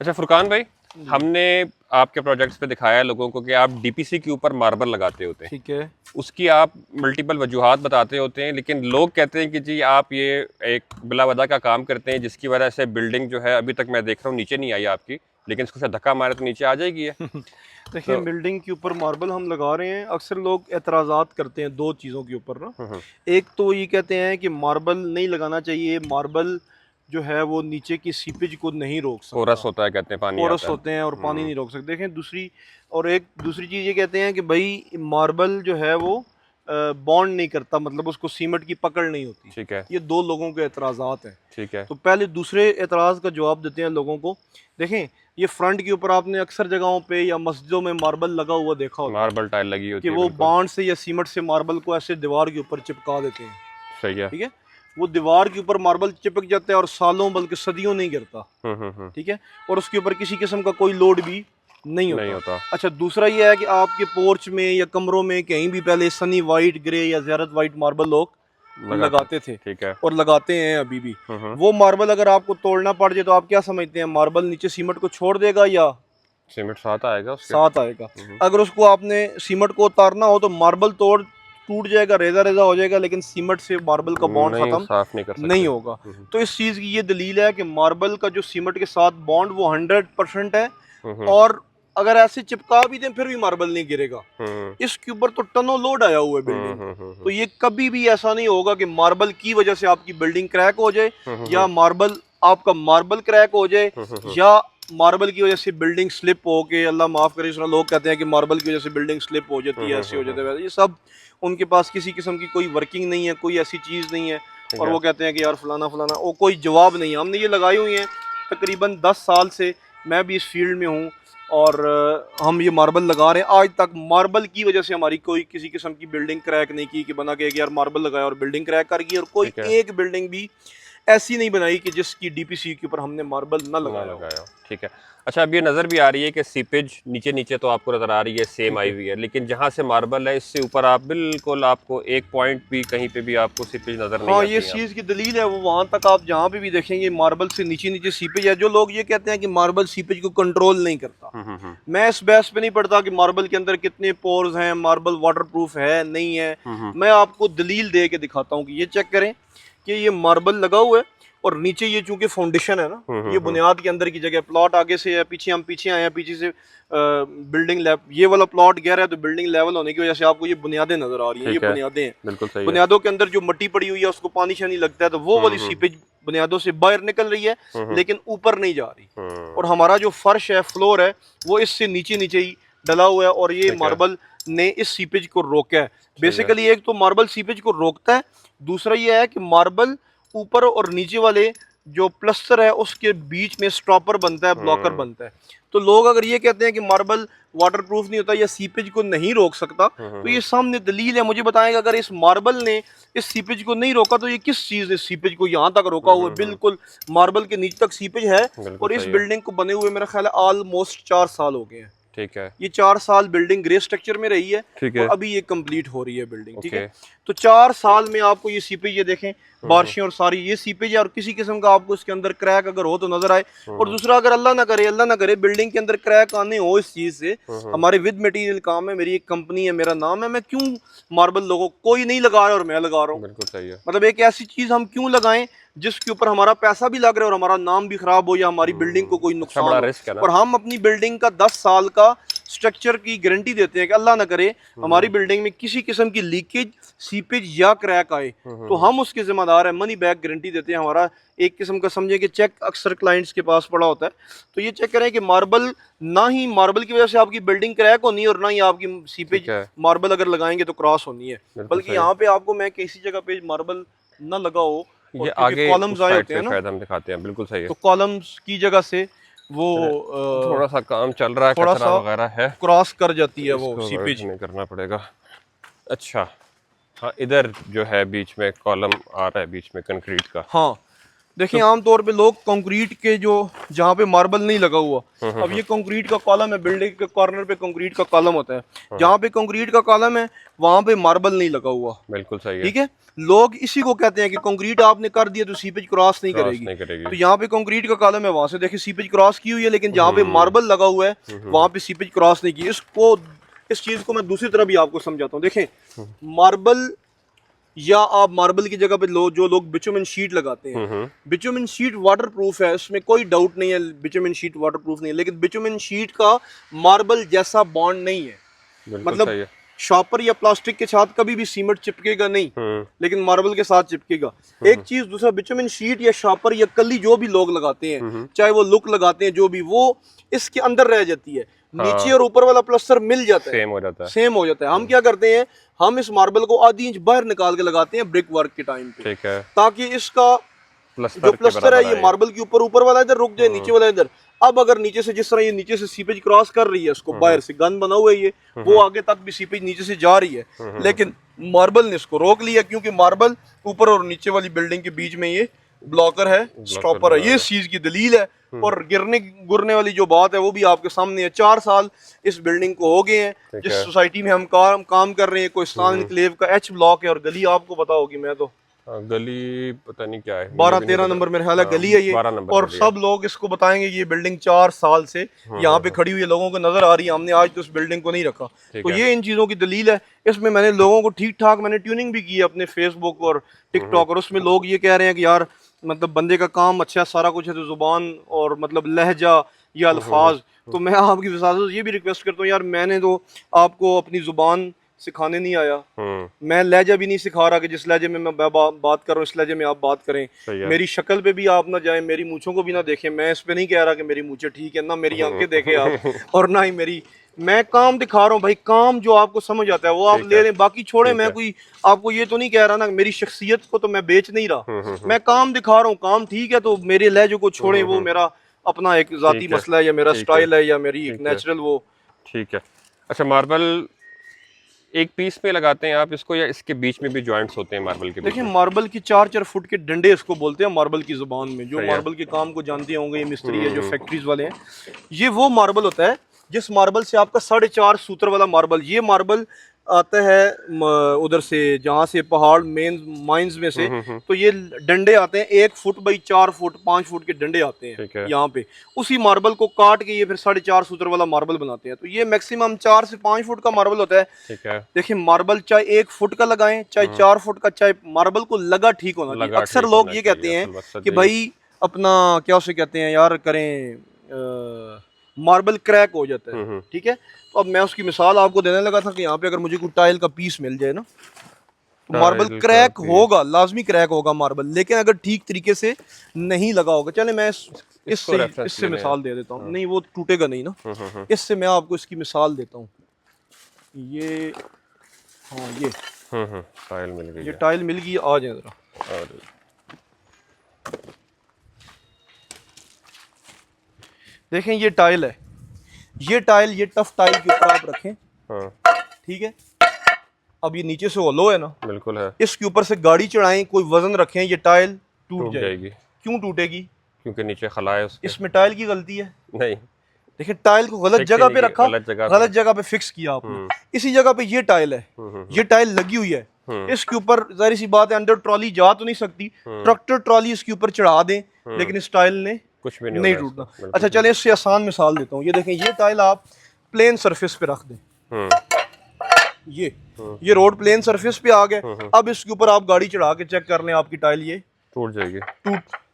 अच्छा फुरकान भाई, हमने आपके प्रोजेक्ट्स पे दिखाया है लोगों को कि आप डीपीसी के ऊपर मार्बल लगाते होते हैं। ठीक है। उसकी आप मल्टीपल वजूहात बताते होते हैं, लेकिन लोग कहते हैं कि जी आप ये एक बिलावजा का काम करते हैं जिसकी वजह से बिल्डिंग जो है अभी तक मैं देख रहा हूँ नीचे नहीं आई आपकी, लेकिन इसको से धक्का मारे तो नीचे आ जाएगी ये। देखिए, तो बिल्डिंग के ऊपर मार्बल हम लगा रहे हैं। अक्सर लोग एतराज़ात करते हैं दो चीज़ों के ऊपर ना। एक तो ये कहते हैं कि मार्बल नहीं लगाना चाहिए, मार्बल जो है वो नीचे की सीपेज को नहीं रोक कोरस सकता। होता है, कहते हैं पानी पोरस आता है। होते हैं और पानी नहीं रोक सकते। देखें दूसरी, और एक दूसरी चीज़ ये कहते हैं कि भाई मार्बल जो है वो बॉन्ड नहीं करता, मतलब उसको सीमेंट की पकड़ नहीं होती। ठीक है। ये दो लोगों के एतराज़ात हैं। ठीक है। तो पहले दूसरे एतराज़ का जवाब देते हैं लोगों को। देखें, ये फ्रंट के ऊपर आपने अक्सर जगहों पे या मस्जिदों में मार्बल लगा हुआ देखा होता है मार्बल टाइल लगी कि होती है, वो बिल्कुल बांड से या सीमेंट से मार्बल को ऐसे दीवार के ऊपर चिपका देते हैं। सही है। ठीक है। वो दीवार के ऊपर मार्बल चिपक जाता है और सालों बल्कि सदियों नहीं गिरता। ठीक है। और उसके ऊपर किसी किस्म का कोई लोड भी नहीं नहीं होता। होता। अच्छा, दूसरा ये है कि आपके पोर्च में या कमरों में कहीं भी पहले सनी वाइट, ग्रे या ज़्यारत वाइट मार्बल लोग लगाते थे ठीक है। और लगाते हैं अभी भी। वो मार्बल अगर आपको तोड़ना पड़ जाए तो आप क्या समझते हैं, मार्बल नीचे सीमेंट को छोड़ देगा या सीमेंट साथ आएगा उसके। साथ आएगा? अगर उसको आपने सीमेंट को उतारना हो तो मार्बल तोड़ टूट जाएगा, रेजा रेजा हो जाएगा, लेकिन सीमेंट से मार्बल का बॉन्ड नहीं, खत्म साफ नहीं कर नहीं सकते। होगा। तो इस चीज़ की ये दलील है कि मार्बल का जो सीमेंट के साथ बॉन्ड वो 100% है। और अगर ऐसे चिपका भी दें फिर भी मार्बल नहीं गिरेगा। इसके ऊपर तो टनों लोड आया हुआ है बिल्डिंग का। तो ये कभी भी ऐसा नहीं होगा कि मार्बल की वजह से आपकी बिल्डिंग क्रैक हो जाए, या मार्बल क्रैक हो जाए, या मार्बल की वजह से बिल्डिंग स्लिप हो के, अल्लाह माफ़ करे, इसमें लोग कहते हैं कि मार्बल की वजह से बिल्डिंग स्लिप हो जाती है, ऐसे हो जाता है वैसे। ये सब उनके पास किसी किस्म की कोई वर्किंग नहीं है, कोई ऐसी चीज़ नहीं है। और वो कहते हैं कि यार फलाना फलाना, वो कोई जवाब नहीं है। हमने ये लगाई हुई हैं तकरीबन 10 साल से, मैं भी इस फील्ड में हूँ। और हम ये मार्बल लगा रहे हैं। आज तक मार्बल की वजह से हमारी कोई किसी किस्म की बिल्डिंग क्रैक नहीं की कि बना के यार मार्बल लगाया और बिल्डिंग क्रैक कर गई। और कोई एक बिल्डिंग भी ऐसी नहीं बनाई कि जिसकी डीपीसी के ऊपर हमने मार्बल ना लगाया। ठीक है। अच्छा, अब ये नज़र भी आ रही है कि सीपेज नीचे नीचे तो आपको नज़र आ रही है, सेम आई हुई है, लेकिन जहाँ से मार्बल है इससे ऊपर आप बिल्कुल आपको एक पॉइंट भी कहीं पे भी आपको सीपेज नज़र नहीं हाँ, आती ये है। चीज़ की दलील है वो वहाँ तक आप जहाँ पे भी देखेंगे मार्बल से नीचे नीचे सीपेज है। जो लोग ये कहते हैं कि मार्बल सीपेज को कंट्रोल नहीं करता, मैं इस बहस पे नहीं पड़ता कि मार्बल के अंदर कितने पोर्स हैं, मार्बल वाटरप्रूफ है नहीं है। मैं आपको दलील दे के दिखाता हूँ कि ये चेक करें कि ये मार्बल लगा हुआ है और नीचे ये चूंकि फाउंडेशन है ना, ये बुनियाद के अंदर की जगह। प्लॉट आगे से है, पीछे हम पीछे आए हैं, पीछे से बिल्डिंग ये वाला प्लॉट गहरा है तो बिल्डिंग लेवल होने की वजह से आपको ये बुनियादें नजर आ रही हैं। ये बुनियादें हैं, बिल्कुल सही है। बुनियादों के अंदर जो मिट्टी पड़ी हुई है उसको पानी शानी लगता है तो वो वाली सीपेज बुनियादों से बाहर निकल रही है, लेकिन ऊपर नहीं जा रही। और हमारा जो फर्श है, फ्लोर है, वो इससे नीचे नीचे ही डला हुआ है और ये मार्बल ने इस सीपेज को रोका है। बेसिकली एक तो मार्बल सीपेज को रोकता है, दूसरा ये है कि मार्बल ऊपर और नीचे वाले जो प्लस्तर है उसके बीच में स्टॉपर बनता है, ब्लॉकर बनता है। तो लोग अगर ये कहते हैं कि मार्बल वाटरप्रूफ नहीं होता या सीपेज को नहीं रोक सकता, तो ये सामने दलील है। मुझे बताएंगे, अगर इस मार्बल ने इस सीपेज को नहीं रोका तो ये किस चीज़ ने सीपेज को यहाँ तक रोका हुआ है? बिल्कुल मार्बल के नीचे तक सीपेज है। और इस बिल्डिंग को बने हुए मेरा ख्याल है ऑलमोस्ट 4 साल हो गए हैं। ठीक है। ये 4 साल बिल्डिंग ग्रे स्ट्रक्चर में रही है। ठीक है। और अभी ये कंप्लीट हो रही है बिल्डिंग। ठीक है। तो 4 साल में आपको ये सीपेज, ये देखें बारिशें और सारी ये सीपेज है, और किसी किस्म का आपको इसके अंदर क्रैक अगर हो तो नजर आए। और दूसरा, अगर अल्लाह ना करे बिल्डिंग के अंदर क्रैक आने हो इस चीज से, हमारे विद मटेरियल काम है, मेरी एक कंपनी है, मेरा नाम है, मैं क्यों मार्बल लोगों कोई नहीं लगा रहा और मैं लगा रहा हूँ? बिल्कुल सही है। मतलब एक ऐसी चीज हम क्यों लगाएं जिसके ऊपर हमारा पैसा भी लग रहा है और हमारा नाम भी खराब हो या हमारी बिल्डिंग को कोई नुकसान बड़ा हो। रिस्क है ना। और हम अपनी बिल्डिंग का 10 साल का स्ट्रक्चर की गारंटी देते हैं कि अल्लाह ना करे हमारी बिल्डिंग में किसी किस्म की लीकेज, सीपेज या क्रैक आए तो हम उसके जिम्मेदार हैं। मनी बैक गारंटी देते हैं। हमारा एक किस्म का समझे कि चेक अक्सर क्लाइंट्स के पास पड़ा होता है। तो ये चेक करें कि मार्बल, ना ही मार्बल की वजह से आपकी बिल्डिंग क्रैक होनी है और ना ही आपकी सीपेज मार्बल अगर लगाएंगे तो क्रॉस होनी है। बल्कि यहाँ पे आपको मैं किसी जगह पे मार्बल ना लगा हो, ये आगे कॉलम्स आए होते हैं ना, शायद हम दिखाते हैं। बिल्कुल सही है। तो कॉलम्स की जगह से वो थोड़ा सा काम चल रहा है, थोड़ा कचरा सा वगैरह है, क्रॉस कर जाती है वो सीपेज। नहीं करना पड़ेगा। अच्छा, हाँ, इधर जो है बीच में कॉलम आ रहा है, बीच में कंक्रीट का। हाँ, देखिए आमतौर पे लोग कंक्रीट के जो जहाँ पे मार्बल नहीं लगा हुआ, अब ये कंक्रीट का कॉलम है, बिल्डिंग के कॉर्नर पे कंक्रीट का कॉलम होता है, जहाँ पे कंक्रीट का कॉलम है वहाँ पे मार्बल नहीं लगा हुआ। बिल्कुल सही है। ठीक है, लोग इसी को कहते हैं कि कंक्रीट आपने कर दिया तो सीपेज क्रॉस नहीं करेगी। तो यहाँ पे कंक्रीट का कॉलम है, वहां से देखिए सीपेज क्रॉस की हुई है, लेकिन जहाँ पे मार्बल लगा हुआ है वहां पे सीपेज क्रॉस नहीं की। इसको इस चीज को मैं दूसरी तरह भी आपको समझाता हूँ। देखें, मार्बल या आप मार्बल की जगह पे जो लोग बिटुमेन शीट लगाते हैं, बिटुमेन शीट वाटर प्रूफ है, उसमें कोई डाउट नहीं है, बिटुमेन शीट वाटर प्रूफ नहीं है, लेकिन बिटुमेन शीट का मार्बल जैसा बॉन्ड नहीं है। मतलब शॉपर या प्लास्टिक के साथ कभी भी सीमेंट चिपकेगा नहीं, लेकिन मार्बल के साथ चिपकेगा। एक चीज दूसरा, बिटुमेन शीट या शॉपर या कली जो भी लोग लगाते हैं, चाहे वो लुक लगाते हैं, जो भी, वो इसके अंदर रह जाती है। नीचे और ऊपर वाला प्लास्टर मिल जाता है, सेम हो जाता है। हम क्या करते हैं, हम इस मार्बल को आधी इंच बाहर निकाल के लगाते हैं ब्रिक वर्क के टाइम पे, ठीक है, ताकि इसका जो प्लास्टर है ये मार्बल के ऊपर वाला इधर रुक जाए, नीचे वाला इधर। अब अगर नीचे से, जिस तरह ये नीचे से सीपेज क्रॉस कर रही है, उसको बाहर से गन बना हुआ है ये, वो आगे तक भी सीपेज नीचे से जा रही है, लेकिन मार्बल ने इसको रोक लिया, क्योंकि मार्बल ऊपर और नीचे वाली बिल्डिंग के बीच में ये ब्लॉकर है, स्टॉपर है। ये इस चीज की दलील है। और गिरने गुरने वाली जो बात है वो भी आपके सामने है। 4 साल इस बिल्डिंग को हो गए हैं, जिस सोसाइटी में हम काम कर रहे हैं, कोहिस्तान एन्क्लेव का H ब्लॉक है, और गली आपको पता होगी, मैं तो गली पता नहीं क्या है, 12-13 नंबर मेरे ख्याल है गली है ये, और सब लोग इसको बताएंगे ये बिल्डिंग 4 साल से यहाँ पे खड़ी हुई है, लोगों को नजर आ रही है, हमने आज तो इस बिल्डिंग को नहीं रखा। तो ये इन चीजों की दलील है। इसमें मैंने लोगों को ठीक ठाक मैंने ट्यूनिंग भी की है अपने फेसबुक और टिकटॉक, और उसमें लोग ये कह रहे हैं कि यार मतलब बंदे का काम अच्छा सारा कुछ है, तो जुबान और मतलब लहजा या अल्फाज, तो मैं आपकी वसात ये भी रिक्वेस्ट करता हूँ यार, मैंने तो आपको अपनी जुबान सिखाने नहीं आया, मैं लहजा भी नहीं सिखा रहा कि जिस लहजे में मैं बात कर रहा हूँ इस लहजे में आप बात करें। मेरी शक्ल पे भी आप ना जाएं, मेरी मूंछों को भी ना देखें। मैं इस पे नहीं कह रहा कि मेरी मूंछें ठीक है, ना मेरी आंखें देखें आप, और ना ही मेरी, मैं काम दिखा रहा हूँ भाई, काम जो आपको समझ आता है वो आप ले लें, बाकी छोड़े। मैं कोई आपको ये तो नहीं कह रहा ना, मेरी शख्सियत को तो मैं बेच नहीं रहा, मैं काम दिखा रहा हूँ, काम ठीक है, तो मेरे लहजे को छोड़ें, वो मेरा अपना एक जाती मसला है, या मेरा स्टाइल है, या मेरी एक नेचुरल वो। ठीक है। अच्छा, मार्बल एक पीस में लगाते हैं आप इसको, या इसके बीच में भी जॉइंट्स होते हैं मार्बल के? देखिए, मार्बल की 4-4 फुट के डंडे इसको बोलते हैं मार्बल की जुबान में। जो मार्बल के काम को जानते होंगे, ये मिस्त्री है जो फैक्ट्रीज वाले हैं, ये वो मार्बल होता है जिस मार्बल से आपका 4.5 सूत्र वाला मार्बल, ये मार्बल आता है उधर से, जहाँ से पहाड़ मेन माइंस में से, तो ये डंडे आते हैं 1 फुट बाई 4 फुट 5 फुट के डंडे आते हैं यहाँ पे। उसी मार्बल को काट के ये फिर 4.5 सूत्र वाला मार्बल बनाते हैं। तो ये मैक्सिमम 4 से 5 फुट का मार्बल होता है। देखिए, मार्बल चाहे 1 फुट का लगाएं, चाहे 4 फुट का, चाहे मार्बल को लगा ठीक होना चाहिए। अक्सर लोग ये कहते हैं कि भाई अपना क्या उसे कहते हैं यार, करें मार्बल क्रैक हो जाता है। ठीक है, तो अब मैं उसकी मिसाल आपको देने लगा था कि यहाँ पे अगर मुझे कोई टाइल का पीस मिल जाए ना, तो मार्बल क्रैक होगा, लाजमी क्रैक होगा मार्बल, लेकिन अगर ठीक तरीके से नहीं लगा होगा। चले मैं इससे मिसाल दे देता हूँ। नहीं, वो टूटेगा नहीं ना, इससे मैं आपको इसकी मिसाल देता हूँ। ये हाँ, ये टाइल मिल गई, ये टाइल मिल गई। आ जाए जरा, देखें ये टाइल है, ये टाइल, ये टफ टाइल के ऊपर आप रखें, ठीक है। अब ये नीचे से होलो है ना, बिल्कुल है, इसके ऊपर से गाड़ी चढ़ाएं, कोई वजन रखें, ये टाइल टूट जाएगी। क्यों टूटेगी? क्योंकि नीचे खला है उसके। इसमें टाइल की गलती है? नहीं, देखिए टाइल को गलत जगह पे रखा, गलत जगह पे फिक्स किया आपने। इसी जगह पे ये टाइल है, ये टाइल लगी हुई है, इसके ऊपर जाहिर सी बात है अंदर ट्रॉली जा तो नहीं सकती, ट्रैक्टर ट्रॉली इसके ऊपर चढ़ा दें, लेकिन इस टाइल ने कुछ भी नहीं टूटना। अच्छा, चले इससे आसान मिसाल देता हूँ। ये देखें, ये टाइल आप प्लेन सरफेस पे रख दें, ये रोड प्लेन सरफेस पे आ गए। अब इसके ऊपर आप गाड़ी चढ़ा के चेक कर लें, आपकी टाइल ये टूट जाएगी?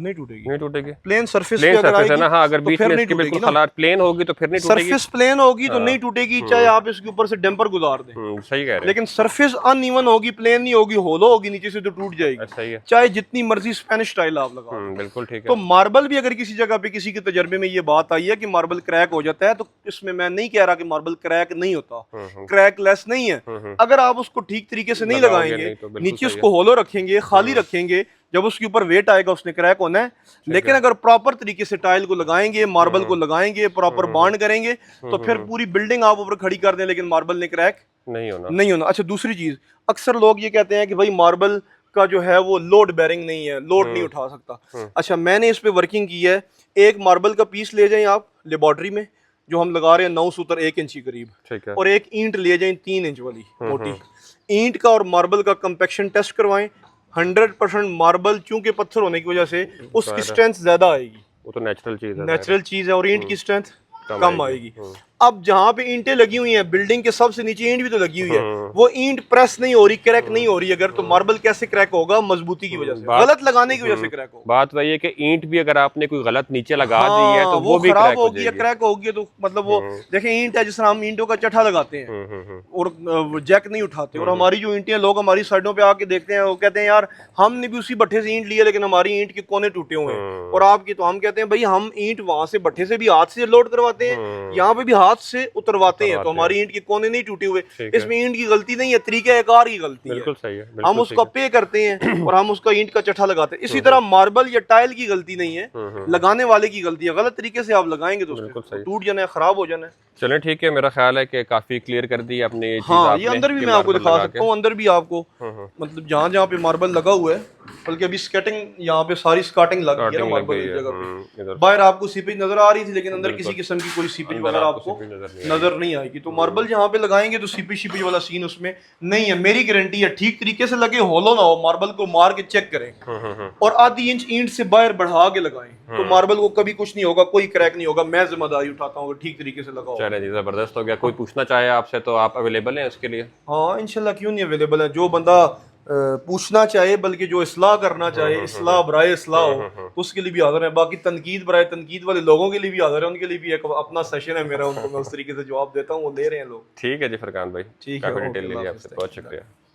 नहीं टूटेगी, प्लेन सरफेस पे अगर आएगी, हाँ, अगर बीच में इसके बिल्कुल खलार प्लेन होगी तो फिर नहीं टूटेगी। सरफेस प्लेन होगी तो नहीं टूटेगी, चाहे आप इसके ऊपर से डंपर गुजार दें। सही कह रहे हैं। लेकिन सरफेस अनइवन होगी, प्लेन नहीं होगी, होलो होगी नीचे से, तो टूट जाएगी। सही है, चाहे जितनी मर्जी स्पेनिश टाइल आप लगाओ। बिल्कुल ठीक है। तो मार्बल भी अगर किसी जगह पे किसी के तजर्बे में ये बात आई है कि मार्बल क्रैक हो जाता है, तो इसमें मैं नहीं कह रहा कि मार्बल क्रैक नहीं होता, क्रैक लेस नहीं है। अगर आप उसको ठीक तरीके से नहीं लगाएंगे, नीचे उसको होलो रखेंगे, खाली रखेंगे, जब उसके ऊपर वेट आएगा उसने क्रैक होना है। लेकिन अगर प्रॉपर तरीके से टाइल को लगाएंगे, मार्बल को लगाएंगे, प्रॉपर बॉन्ड करेंगे, तो फिर पूरी बिल्डिंग आप ऊपर खड़ी कर दें, लेकिन मार्बल ने क्रैक नहीं होना। अच्छा, दूसरी चीज, अक्सर लोग ये कहते हैं कि भाई मार्बल का जो है वो लोड बेरिंग नहीं है, लोड नहीं उठा सकता। अच्छा, मैंने इस पे वर्किंग की है। एक मार्बल का पीस ले जाएं आप लेबॉर्ट्री में, जो हम लगा रहे हैं 9 सूत्र 1 इंच के करीब, ठीक है। और एक ईंट ले जाएं 3 इंच वाली मोटी। ईंट का और मार्बल का कंपेक्शन टेस्ट करवाएं। 100% मार्बल, चूंकि पत्थर होने की वजह से उसकी स्ट्रेंथ ज्यादा आएगी, वो तो नेचुरल चीज है, नेचुरल चीज है, और ईंट की स्ट्रेंथ कम आएगी। हम्म। अब जहाँ पे ईंटें लगी हुई हैं, बिल्डिंग के सबसे नीचे ईंट भी तो लगी हुई है, वो ईंट प्रेस नहीं हो रही, क्रैक नहीं हो रही अगर, तो मार्बल कैसे क्रैक होगा? मजबूती की वजह से, गलत लगाने की वजह से क्रैक होगा। बात वही है कि ईंट भी अगर आपने कोई गलत नीचे लगा दी है तो वो भी खराब क्रैक हो होगी या जाएगी। क्रैक होगी, तो मतलब वो देखें, ईंट है जिस तरह हम ईंटों का चट्टा लगाते हैं और जैक नहीं उठाते, और हमारी जो ईंटें, लोग हमारी साइडों पे आके देखते हैं, वो कहते हैं यार हमने भी उसी भट्ठे से ईंट लिया लेकिन हमारी ईंट के कोने टूटे हुए हैं, और आपकी, तो हम कहते हैं भाई हम ईंट वहां से भट्ठे से भी हाथ से लोड करवाते हैं, यहाँ पे भी हाथ से उतरवाते हैं, तो हमारी ईंट के कोने नहीं टूटे हुए। इसमें ईंट की गलती नहीं है, तरीकेकार की गलती है। बिल्कुल सही है, हम उसको पे करते हैं और हम उसका ईंट का चट्टा लगाते हैं। इसी तरह मार्बल या टाइल की गलती नहीं है, लगाने वाले की गलती है। गलत तरीके से आप लगाएंगे तो उसमें टूट जाना है, खराब हो जाना है। चलें ठीक है, मेरा ख्याल है कि काफी क्लियर कर दी आपने ये चीज। हाँ, आपने ये अंदर भी कि मैं आपको मार्बल दिखा लगा सकता हूँ, अंदर भी आपको मतलब जहाँ जहाँ पे मार्बल लगा हुआ है, बल्कि अभी स्केटिंग, यहाँ पे सारी स्कार्टिंग लग गई है ना मार्बल की जगह पे। इधर बाहर आपको सीपेज नजर आ रही थी, लेकिन अंदर किसी किस्म की कोई सीपेज वगैरह आपको नजर नहीं आएगी। तो मार्बल जहाँ पे लगाएंगे तो सीपेज शीपेज वाला सीन उसमें नहीं है। मेरी गारंटी है, ठीक तरीके से लगे, होलो ना हो, मार्बल को मार के चेक करें और आधी इंच ईंट से बाहर बढ़ा के लगाएं, तो मार्बल को कभी कुछ नहीं होगा, कोई क्रैक नहीं होगा। मैं जिम्मेदारी उठाता हूँ ठीक तरीके से लगाओ। चले जी, जबरदस्त हो गया। कोई पूछना चाहे आपसे तो आप अवेलेबल हैं उसके लिए? हाँ, इंशाल्लाह, क्यों नहीं अवेलेबल है। जो बंदा पूछना चाहे, बल्कि जो इस्लाह करना चाहे, इस्लाह बराए इस्लाह हो, तो उसके लिए भी हाजिर है। बाकी तनकीद बराए तनकीद वाले लोगों के लिए भी हाजिर है, उनके लिए भी एक अपना सेशन है मेरा, उनको मैं उस तरीके से जवाब देता हूँ, वो ले रहे हैं लोग। ठीक है जी फरकान भाई, ठीक है, काफी ओके, डिटेल ले ली अल्लाह आपसे, हाफ़िज़, बहुत शुक्रिया।